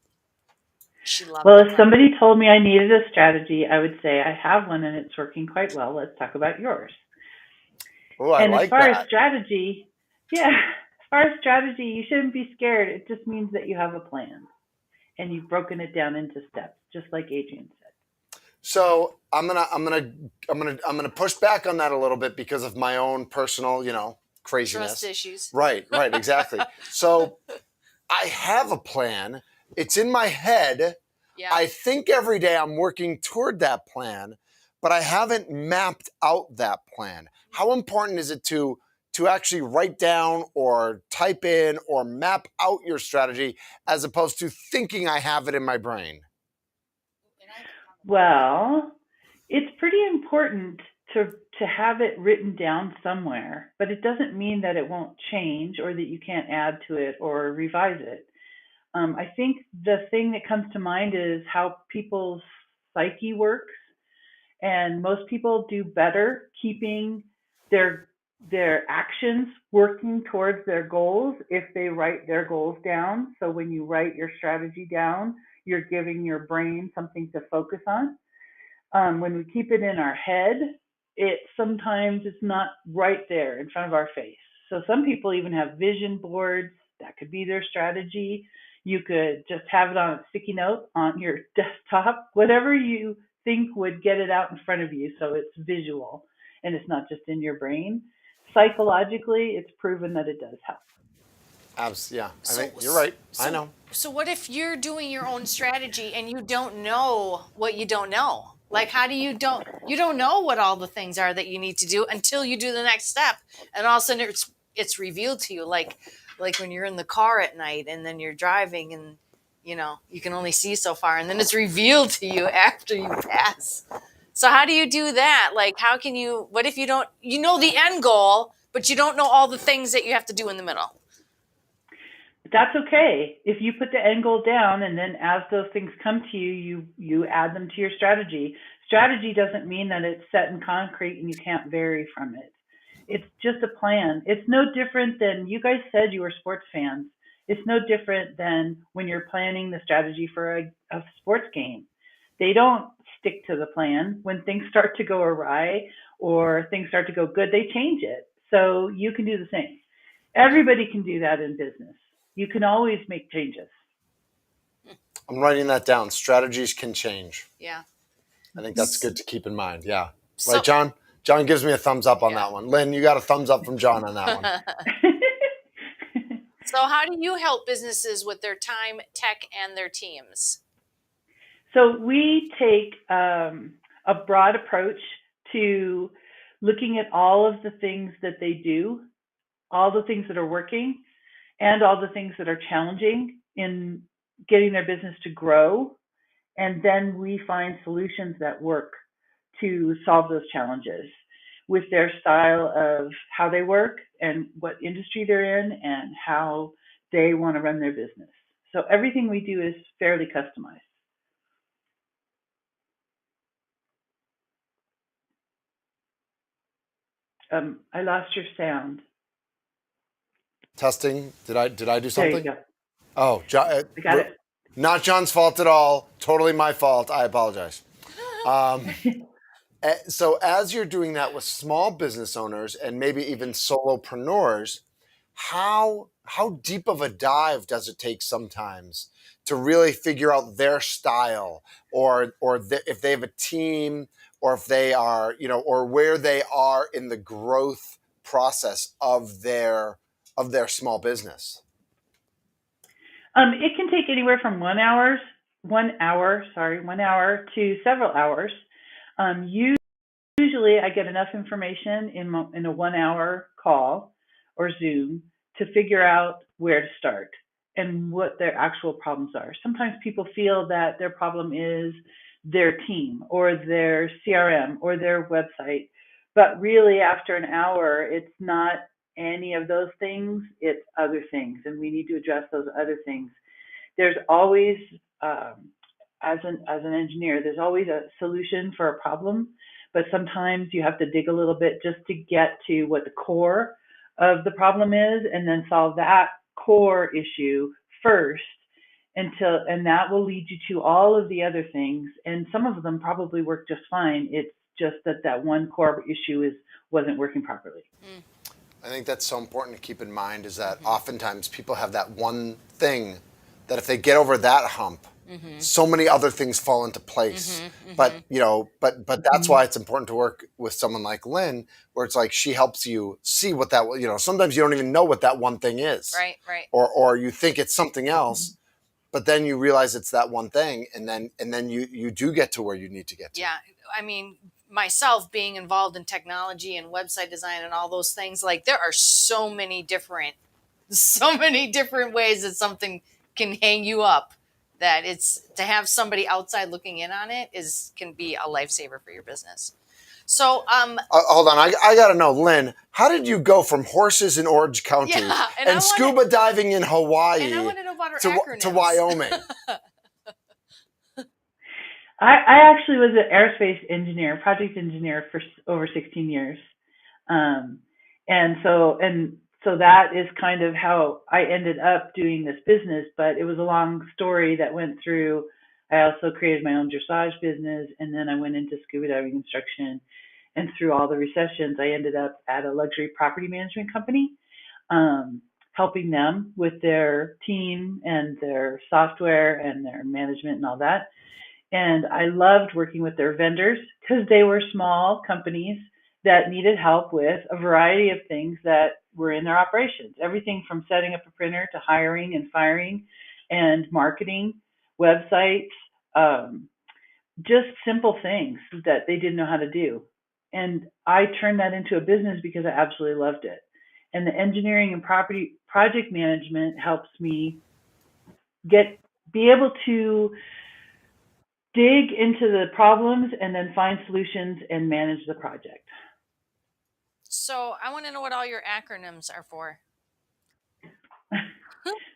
Well, if somebody told me I needed a strategy, I would say I have one and it's working quite well. Let's talk about yours. Oh, I like that. As far as strategy, you shouldn't be scared. It just means that you have a plan and you've broken it down into steps, just like Adrian said. So I'm gonna push back on that a little bit because of my own personal, craziness. Trust issues. Right, exactly. So I have a plan. It's in my head. Yeah. I think every day I'm working toward that plan, but I haven't mapped out that plan. How important is it to actually write down or type in or map out your strategy as opposed to thinking I have it in my brain? Well, it's pretty important to have it written down somewhere, but it doesn't mean that it won't change or that you can't add to it or revise it. I think the thing that comes to mind is how people's psyche works, and most people do better keeping their actions working towards their goals if they write their goals down. So when you write your strategy down, you're giving your brain something to focus on. When we keep it in our head, it sometimes it's not right there in front of our face. So some people even have vision boards. That could be their strategy. You could just have it on a sticky note on your desktop, whatever you think would get it out in front of you so it's visual and it's not just in your brain. Psychologically, it's proven that it does help. Yeah, I think you're right. I know. So what if you're doing your own strategy and you don't know what you don't know? Like, how do you don't know what all the things are that you need to do until you do the next step, and all of a sudden it's revealed to you, like when you're in the car at night and then you're driving and you can only see so far, and then it's revealed to you after you pass. So how do you do that? Like, how can you? What if you don't? You know the end goal, but you don't know all the things that you have to do in the middle. That's okay. If you put the end goal down and then as those things come to you, you add them to your strategy. Strategy doesn't mean that it's set in concrete and you can't vary from it. It's just a plan. It's no different than, you guys said you were sports fans. It's no different than when you're planning the strategy for a sports game. They don't stick to the plan. When things start to go awry or things start to go good, they change it. So you can do the same. Everybody can do that in business. You can always make changes. I'm writing that down. Strategies can change. Yeah. I think that's good to keep in mind. Yeah. So, right, John? John gives me a thumbs up on that one. Lynn, you got a thumbs up from John on that one. So how do you help businesses with their time, tech, and their teams? So we take a broad approach to looking at all of the things that they do, all the things that are working, and all the things that are challenging in getting their business to grow. And then we find solutions that work to solve those challenges with their style of how they work and what industry they're in and how they want to run their business. So everything we do is fairly customized. I lost your sound. Testing. Did I do something? There you go. Oh, John, I got it. Not John's fault at all. Totally my fault. I apologize. So as you're doing that with small business owners and maybe even solopreneurs, how deep of a dive does it take sometimes to really figure out their style, or if they have a team, or if they are, or where they are in the growth process of their small business? It can take anywhere from 1 hour to several hours. Usually I get enough information in a 1 hour call or Zoom to figure out where to start and what their actual problems are. Sometimes people feel that their problem is their team or their CRM or their website, but really after an hour, it's not any of those things, it's other things, and we need to address those other things. There's always, as an engineer, there's always a solution for a problem, but sometimes you have to dig a little bit just to get to what the core of the problem is, and then solve that core issue first, and that will lead you to all of the other things, and some of them probably work just fine. It's just that one core issue wasn't working properly. I think that's so important to keep in mind, is that oftentimes people have that one thing that if they get over that hump, so many other things fall into place. But that's why it's important to work with someone like Lynn, where it's like she helps you see what that, sometimes you don't even know what that one thing is. Right. Or you think it's something else, but then you realize it's that one thing, and then you do get to where you need to get to. Yeah. I mean, myself being involved in technology and website design and all those things, like there are so many different ways that something can hang you up, that it's to have somebody outside looking in on it can be a lifesaver for your business. So, hold on, I got to know, Lynn, how did you go from horses in Orange County and scuba diving in Hawaii and I want to know about her to acronyms. Wyoming? I actually was an aerospace engineer, project engineer for over 16 years. And so that is kind of how I ended up doing this business, but it was a long story that went through. I also created my own dressage business, and then I went into scuba diving instruction. And through all the recessions, I ended up at a luxury property management company, helping them with their team and their software and their management and all that. And I loved working with their vendors because they were small companies that needed help with a variety of things that were in their operations. Everything from setting up a printer to hiring and firing and marketing, websites, just simple things that they didn't know how to do. And I turned that into a business because I absolutely loved it. And the engineering and project management helps me be able to dig into the problems and then find solutions and manage the project. So I want to know what all your acronyms are for.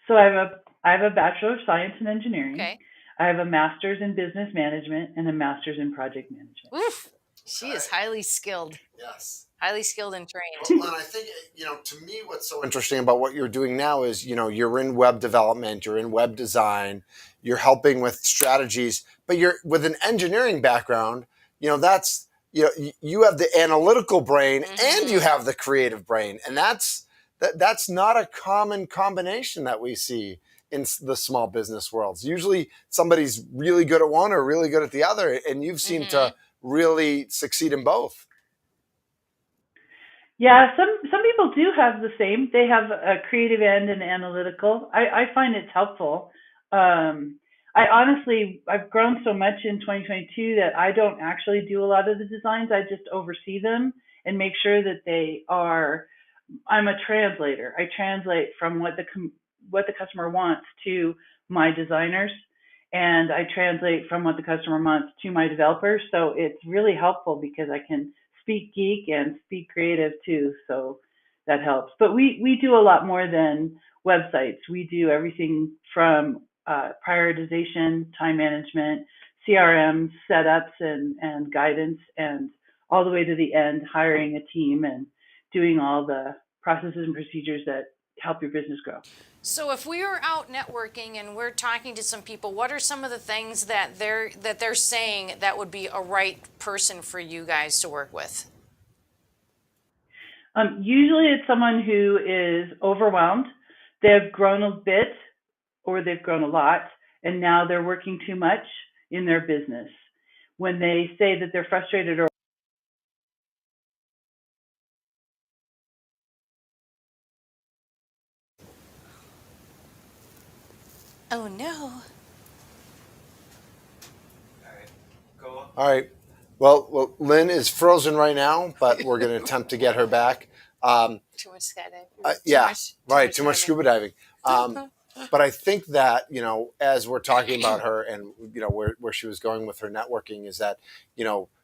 So I have a Bachelor of Science in Engineering. Okay. I have a Master's in Business Management and a Master's in Project Management. Oof. She is highly skilled. Yes. Highly skilled and trained. Well, and I think, to me, what's so interesting about what you're doing now is, you're in web development, you're in web design, you're helping with strategies, but you're with an engineering background, that's, you have the analytical brain and you have the creative brain. And that's not a common combination that we see in the small business worlds. Usually somebody's really good at one or really good at the other, and you've seemed to really succeed in both. Yeah, some people do have the same. They have a creative end and analytical. I find it's helpful. I've grown so much in 2022 that I don't actually do a lot of the designs. I just oversee them and make sure that they are. I'm a translator. I translate from what the customer wants to my designers, and I translate from what the customer wants to my developers. So it's really helpful because I can speak geek and speak creative too. So that helps. But we do a lot more than websites. We do everything from prioritization, time management, CRM setups and guidance, and all the way to the end, hiring a team and doing all the processes and procedures that help your business grow. So if we are out networking and we're talking to some people, what are some of the things that they're saying that would be a right person for you guys to work with? Usually it's someone who is overwhelmed. They've grown a bit or they've grown a lot, and now they're working too much in their business. When they say that they're frustrated or Oh no. All right. Well, Lynn is frozen right now, but we're going to attempt to get her back. Too much skydiving. Too much scuba diving. But I think that, as we're talking about her and, where she was going with her networking is that,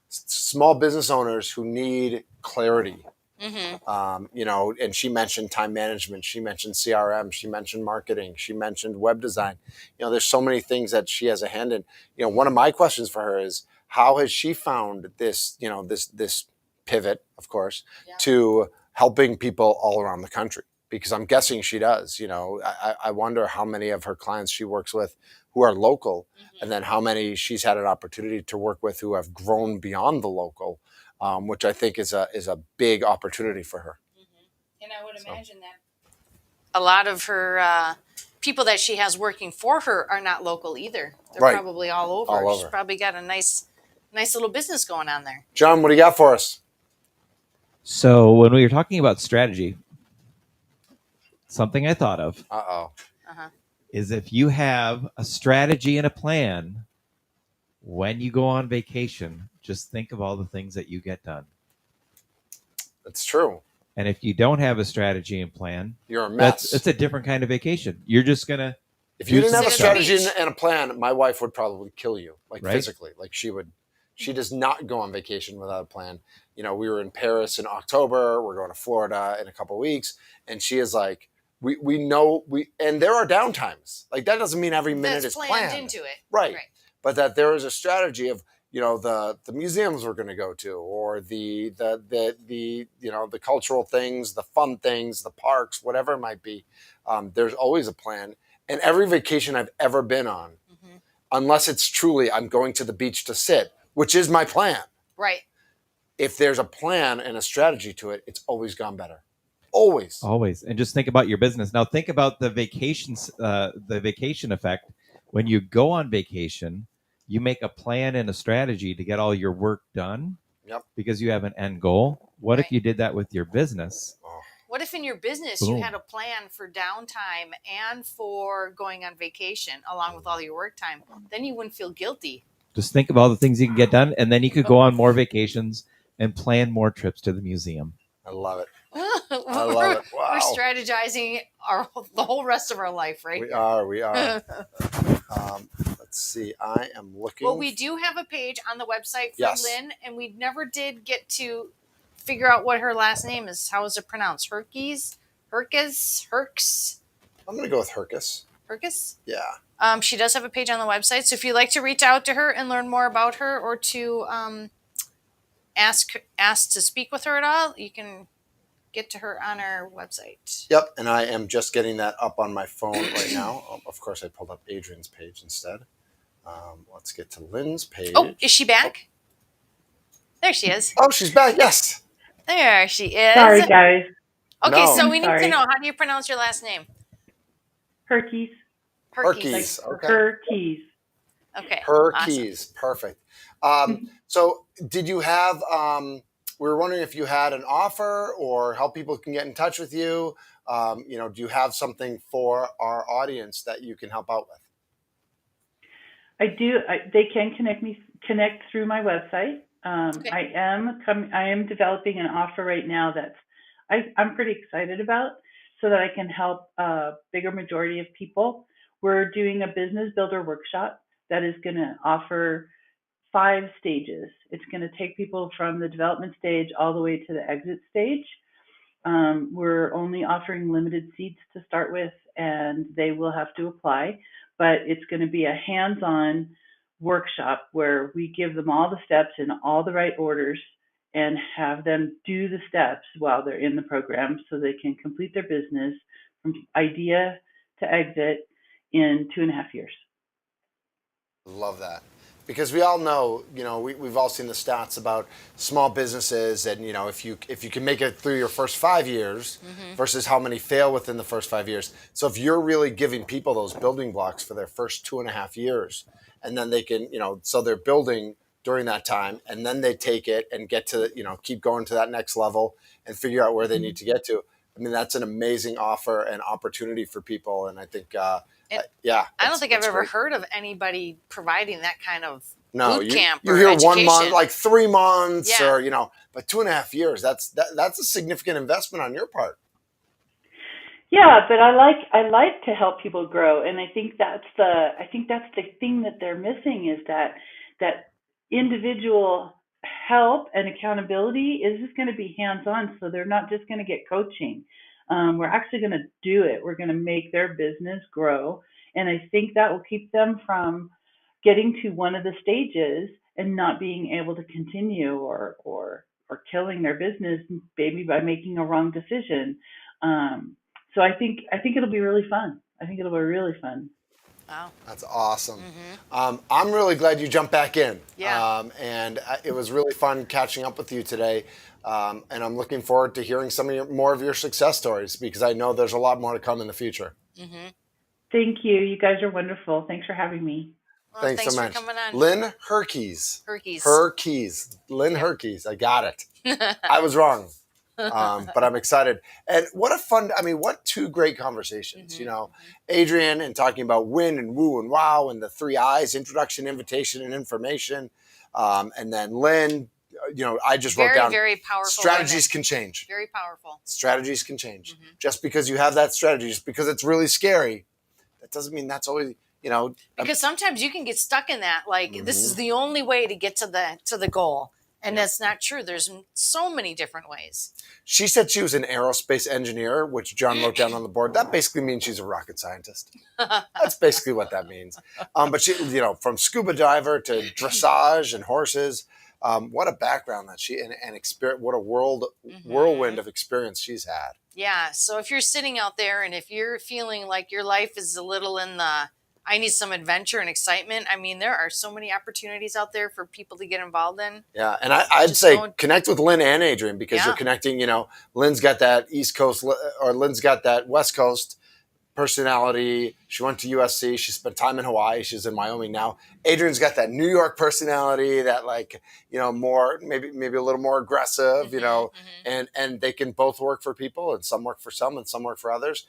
small business owners who need clarity, and she mentioned time management, she mentioned CRM, she mentioned marketing, she mentioned web design. There's so many things that she has a hand in. One of my questions for her is, how has she found this, this pivot, of course, to helping people all around the country? Because I'm guessing she does. I wonder how many of her clients she works with who are local, and then how many she's had an opportunity to work with who have grown beyond the local, which I think is a big opportunity for her. And I would imagine that a lot of her people that she has working for her are not local either. They're probably all over. She's probably got a nice little business going on there. John, what do you got for us? So when we were talking about strategy, something I thought of is if you have a strategy and a plan, when you go on vacation, just think of all the things that you get done. That's true. And if you don't have a strategy and plan, you're a mess. It's a different kind of vacation. You're just going to... If you didn't have a strategy and a plan, my wife would probably kill you, physically. Like she would She does not go on vacation without a plan. You know, we were in Paris in October. We're going to Florida in a couple of weeks. And she is like, we know, and there are downtimes. Like, that doesn't mean every minute That's is planned. into it. Right. But that there is a strategy of, you know, the museums we're going to go to, or the you know, the cultural things, the fun things, the parks, whatever it might be. There's always a plan. And every vacation I've ever been on, unless it's truly I'm going to the beach to sit, which is my plan. Right. If there's a plan and a strategy to it, it's always gone better. Always. And just think about your business. Now think about the vacation effect. When you go on vacation, you make a plan and a strategy to get all your work done. Yep. Because you have an end goal. What if you did that with your business? What if in your business you had a plan for downtime and for going on vacation along with all your work time? Then you wouldn't feel guilty. Just think of all the things you can get done, and then you could go on more vacations and plan more trips to the museum. I love it. I love it. Wow. We're strategizing the whole rest of our life, right? We are. Let's see. I am looking. Well, we do have a page on the website for Yes. Lynn, and we never did get to figure out what her last name is. How is it pronounced? Herkes? Herkes? I'm going to go with Herkes. Herkes? Yeah. She does have a page on the website. So if you'd like to reach out to her and learn more about her, or to ask to speak with her at all, you can get to her on our website. Yep. And I am just getting that up on my phone right now. Of course, I pulled up Adrian's page instead. Let's get to Lynn's page. Oh, is she back? There she is. Oh, she's back. Yes. There she is. Sorry, guys. Okay, No. so we need to Sorry. know, how do you pronounce your last name? Herkes. Herkes. Okay. Herkes. Okay. Herkes. Perfect. So did you have, we were wondering if you had an offer or how people can get in touch with you. You know, do you have something for our audience that you can help out with? I do. They can connect through my website. Okay. I am developing an offer right now that I'm pretty excited about, so that I can help a bigger majority of people. We're doing a business builder workshop that is going to offer 5 stages. It's going to take people from the development stage all the way to the exit stage. We're only offering limited seats to start with, and they will have to apply. But it's going to be a hands-on workshop where we give them all the steps in all the right orders and have them do the steps while they're in the program, so they can complete their business from idea to exit in 2.5 years. Love that. Because we all know, you know, we've all seen the stats about small businesses, and, you know, if you can make it through your first 5 years versus how many fail within the first 5 years. So if you're really giving people those building blocks for their first 2.5 years, and then they can, you know, so they're building during that time, and then they take it and get to, you know, keep going to that next level and figure out where they need to get to. I mean, that's an amazing offer and opportunity for people. And I think, yeah. I don't think I've ever great. heard of anybody providing that kind of No, boot camp you or hear education. 1 month, like 3 months, Yeah. or, you know, but 2.5 years, that's a significant investment on your part. Yeah, but I like to help people grow, and I think that's the thing that they're missing, is that individual help and accountability is just going to be hands-on. So they're not just going to get coaching. We're actually going to do it. We're going to make their business grow, and I think that will keep them from getting to one of the stages and not being able to continue, or killing their business maybe by making a wrong decision. So I think it'll be really fun. Wow. That's awesome. I'm really glad you jumped back in. Yeah. And it was really fun catching up with you today. And I'm looking forward to hearing more of your success stories, because I know there's a lot more to come in the future. Thank you. You guys are wonderful. Thanks for having me. Well, Thanks so much. for coming on. Lynn Herkes. Herkes. Lynn Herkes. I got it. I was wrong. But I'm excited. And what 2 great conversations, you know, Adrian and talking about win and woo and wow, and the 3 I's: introduction, invitation, and information. And then Lynn, you know, I just wrote down very powerful. strategies can change. Very powerful. Strategies can change. Just because you have that strategy, just because it's really scary, that doesn't mean that's always, you know, Because sometimes you can get stuck in that, like this is Mhm. the only way to get to the goal, and that's not true. There's so many different ways. she said she was an aerospace engineer, which John wrote down on the board. That basically means she's a rocket scientist. That's basically what that means. But she, you know, from scuba diver to dressage and horses, what a background that she and experience. What a whirlwind of experience she's had. Yeah. So if you're sitting out there and if you're feeling like your life is a little in the I need some adventure and excitement. I mean, there are so many opportunities out there for people to get involved in. Yeah, and I'd Just say don't- connect with Lynn and Adrian because you're Yeah. connecting. You know, Lynn's got that East Coast or Lynn's got that West Coast personality. She went to USC. She spent time in Hawaii. She's in Wyoming now. Adrian's got that New York personality, that like, you know, more maybe a little more aggressive, you know, and they can both work for people, and some work for some and some work for others.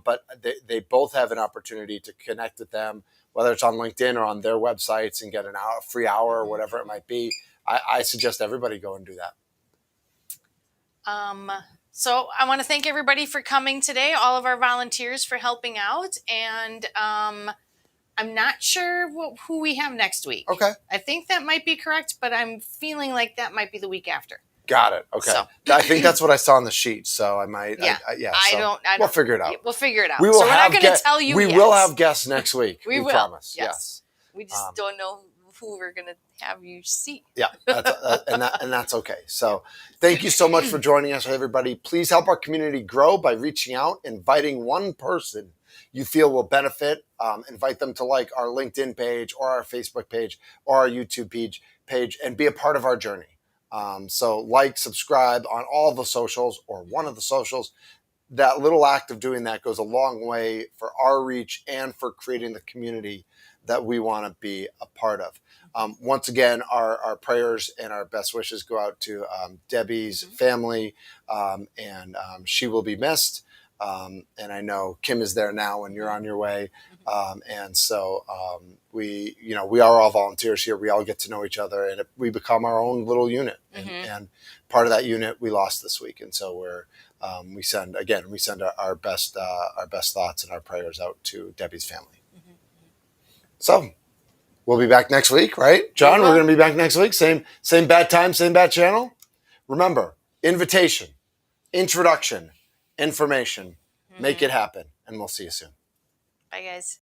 But they both have an opportunity to connect with them, whether it's on LinkedIn or on their websites, and get a free hour or whatever it might be. I suggest everybody go and do that. So I want to thank everybody for coming today, all of our volunteers for helping out. And I'm not sure who we have next week. Okay. I think that might be correct, but I'm feeling like that might be the week after. Got it. Okay. So. I think that's what I saw on the sheet. So I might. Yeah. So I don't. We'll figure it out. We'll figure it out. We will so we're not have going to tell you We yet. will have guests next week. We will. promise. Yes. We just don't know who we're going to have you see. Yeah, and that's okay. So thank you so much for joining us, everybody. Please help our community grow by reaching out, inviting one person you feel will benefit. Invite them to like our LinkedIn page or our Facebook page or our YouTube page and be a part of our journey. So like, subscribe on all the socials or one of the socials. That little act of doing that goes a long way for our reach and for creating the community that we want to be a part of. Once again, our prayers and our best wishes go out to Debbie's family, and she will be missed. And I know Kim is there now and you're on your way. And so we are all volunteers here. We all get to know each other and we become our own little unit. And part of that unit we lost this week. And so we send our best thoughts and our prayers out to Debbie's family. So we'll be back next week, right? John, we're going to be back next week. Same bad time, same bad channel. Remember, invitation, introduction, information. Make it happen. And we'll see you soon. Bye, guys.